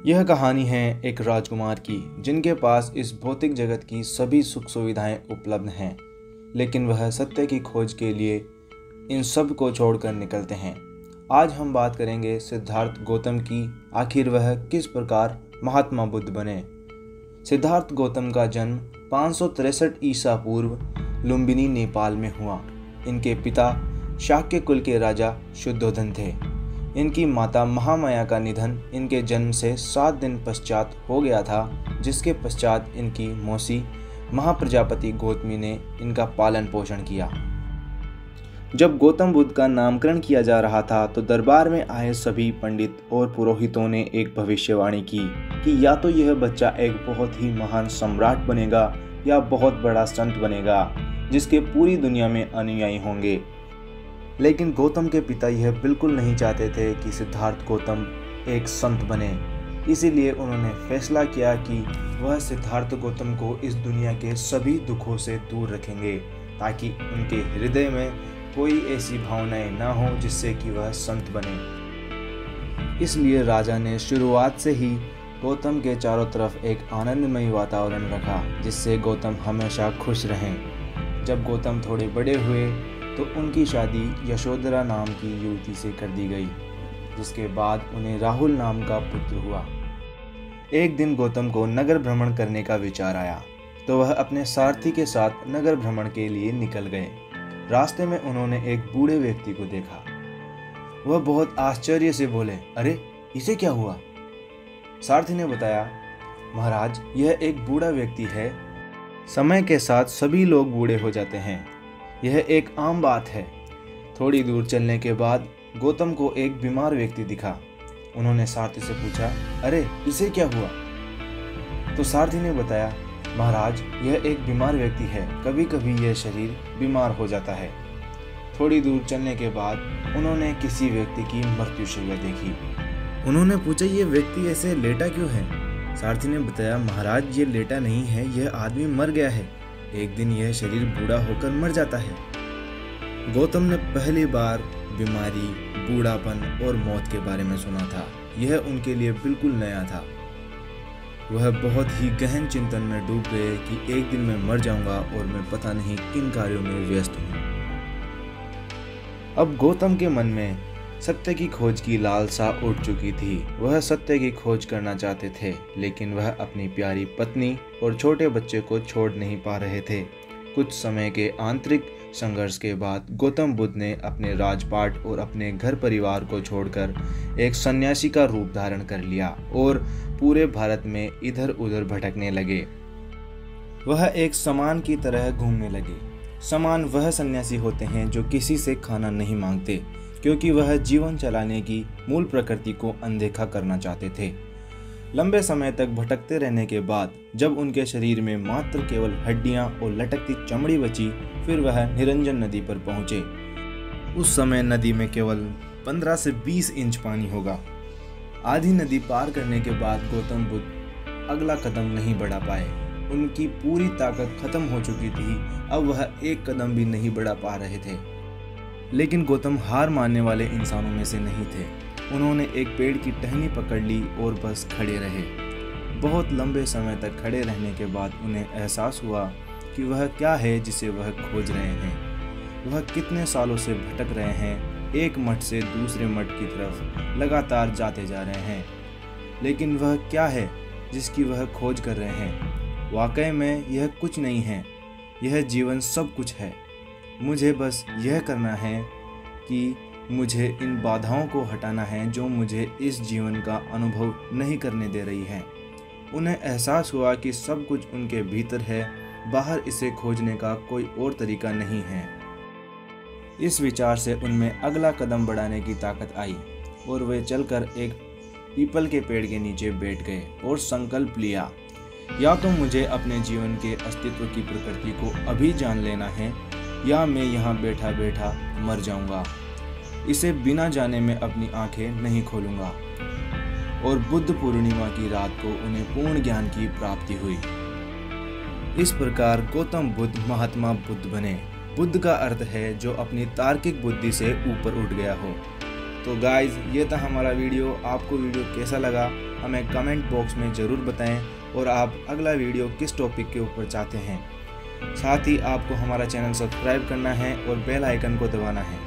यह कहानी है एक राजकुमार की जिनके पास इस भौतिक जगत की सभी सुख सुविधाएं उपलब्ध हैं, लेकिन वह सत्य की खोज के लिए इन सब को छोड़कर निकलते हैं। आज हम बात करेंगे सिद्धार्थ गौतम की। आखिर वह किस प्रकार महात्मा बुद्ध बने। सिद्धार्थ गौतम का जन्म 563 ईसा पूर्व लुम्बिनी, नेपाल में हुआ। इनके पिता शाक्य कुल के राजा शुद्धोधन थे। इनकी माता महामाया का निधन इनके जन्म से 7 दिन पश्चात हो गया था, जिसके पश्चात इनकी मौसी महाप्रजापति गौतमी ने इनका पालन पोषण किया। जब गौतम बुद्ध का नामकरण किया जा रहा था तो दरबार में आए सभी पंडित और पुरोहितों ने एक भविष्यवाणी की कि या तो यह बच्चा एक बहुत ही महान सम्राट बनेगा या बहुत बड़ा संत बनेगा जिसके पूरी दुनिया में अनुयायी होंगे। लेकिन गौतम के पिता यह बिल्कुल नहीं चाहते थे कि सिद्धार्थ गौतम एक संत बने। इसीलिए उन्होंने फैसला किया कि वह सिद्धार्थ गौतम को इस दुनिया के सभी दुखों से दूर रखेंगे, ताकि उनके हृदय में कोई ऐसी भावनाएं ना हो जिससे कि वह संत बने। इसलिए राजा ने शुरुआत से ही गौतम के चारों तरफ एक आनंदमयी वातावरण रखा, जिससे गौतम हमेशा खुश रहें। जब गौतम थोड़े बड़े हुए तो उनकी शादी यशोधरा नाम की युवती से कर दी गई, जिसके बाद उन्हें राहुल नाम का पुत्र हुआ। एक दिन गौतम को नगर भ्रमण करने का विचार आया, तो वह अपने सारथी के साथ नगर भ्रमण के लिए निकल गए। रास्ते में उन्होंने एक बूढ़े व्यक्ति को देखा। वह बहुत आश्चर्य से बोले, अरे इसे क्या हुआ। सारथी ने बताया, महाराज यह एक बूढ़ा व्यक्ति है। समय के साथ सभी लोग बूढ़े हो जाते हैं, यह एक आम बात है। थोड़ी दूर चलने के बाद गौतम को एक बीमार व्यक्ति दिखा। उन्होंने सारथी से पूछा, अरे इसे क्या हुआ। तो सारथी ने बताया, महाराज यह एक बीमार व्यक्ति है, कभी कभी यह शरीर बीमार हो जाता है। थोड़ी दूर चलने के बाद उन्होंने किसी व्यक्ति की मृत्युशैया देखी। उन्होंने पूछा, ये व्यक्ति ऐसे लेटा क्यों है। सारथी ने बताया, महाराज ये लेटा नहीं है, यह आदमी मर गया है। एक दिन यह शरीर बूढ़ा होकर मर जाता है। गौतम ने पहली बार बीमारी, बूढ़ापन और मौत के बारे में सुना था। यह उनके लिए बिल्कुल नया था। वह बहुत ही गहन चिंतन में डूब गए कि एक दिन मैं मर जाऊंगा और मैं पता नहीं किन कार्यों में व्यस्त हूं। अब गौतम के मन में सत्य की खोज की लालसा उठ चुकी थी। वह सत्य की खोज करना चाहते थे, लेकिन वह अपनी प्यारी पत्नी और छोटे बच्चे को छोड़ नहीं पा रहे थे। कुछ समय के आंतरिक संघर्ष के बाद गौतम बुद्ध ने अपने राजपाट और अपने घर परिवार को छोड़कर एक सन्यासी का रूप धारण कर लिया और पूरे भारत में इधर उधर भटकने लगे। वह एक समान की तरह घूमने लगे। समान वह सन्यासी होते हैं जो किसी से खाना नहीं मांगते, क्योंकि वह जीवन चलाने की मूल प्रकृति को अनदेखा करना चाहते थे। लंबे समय तक भटकते रहने के बाद जब उनके शरीर में मात्र केवल हड्डियां और लटकती चमड़ी बची, फिर वह निरंजन नदी पर पहुंचे। उस समय नदी में केवल 15 से 20 इंच पानी होगा। आधी नदी पार करने के बाद गौतम बुद्ध अगला कदम नहीं बढ़ा पाए। उनकी पूरी ताकत खत्म हो चुकी थी। अब वह एक कदम भी नहीं बढ़ा पा रहे थे। लेकिन गौतम हार मानने वाले इंसानों में से नहीं थे। उन्होंने एक पेड़ की टहनी पकड़ ली और बस खड़े रहे। बहुत लंबे समय तक खड़े रहने के बाद उन्हें एहसास हुआ कि वह क्या है जिसे वह खोज रहे हैं। वह कितने सालों से भटक रहे हैं, एक मठ से दूसरे मठ की तरफ लगातार जाते जा रहे हैं। लेकिन वह क्या है जिसकी वह खोज कर रहे हैं। वाकई में यह कुछ नहीं है, यह जीवन सब कुछ है। मुझे बस यह करना है कि मुझे इन बाधाओं को हटाना है जो मुझे इस जीवन का अनुभव नहीं करने दे रही है। उन्हें एहसास हुआ कि सब कुछ उनके भीतर है, बाहर इसे खोजने का कोई और तरीका नहीं है। इस विचार से उनमें अगला कदम बढ़ाने की ताकत आई और वे चलकर एक पीपल के पेड़ के नीचे बैठ गए और संकल्प लिया, या तो मुझे अपने जीवन के अस्तित्व की प्रकृति को अभी जान लेना है, या मैं यहाँ बैठा बैठा मर जाऊंगा। इसे बिना जाने मैं अपनी आंखें नहीं खोलूंगा। और बुद्ध पूर्णिमा की रात को उन्हें पूर्ण ज्ञान की प्राप्ति हुई। इस प्रकार गौतम बुद्ध महात्मा बुद्ध बने। बुद्ध का अर्थ है जो अपनी तार्किक बुद्धि से ऊपर उठ गया हो। तो गाइज़ ये था हमारा वीडियो। आपको वीडियो कैसा लगा हमें कमेंट बॉक्स में ज़रूर बताएं और आप अगला वीडियो किस टॉपिक के ऊपर चाहते हैं। साथ ही आपको हमारा चैनल सब्सक्राइब करना है और बेल आइकन को दबाना है।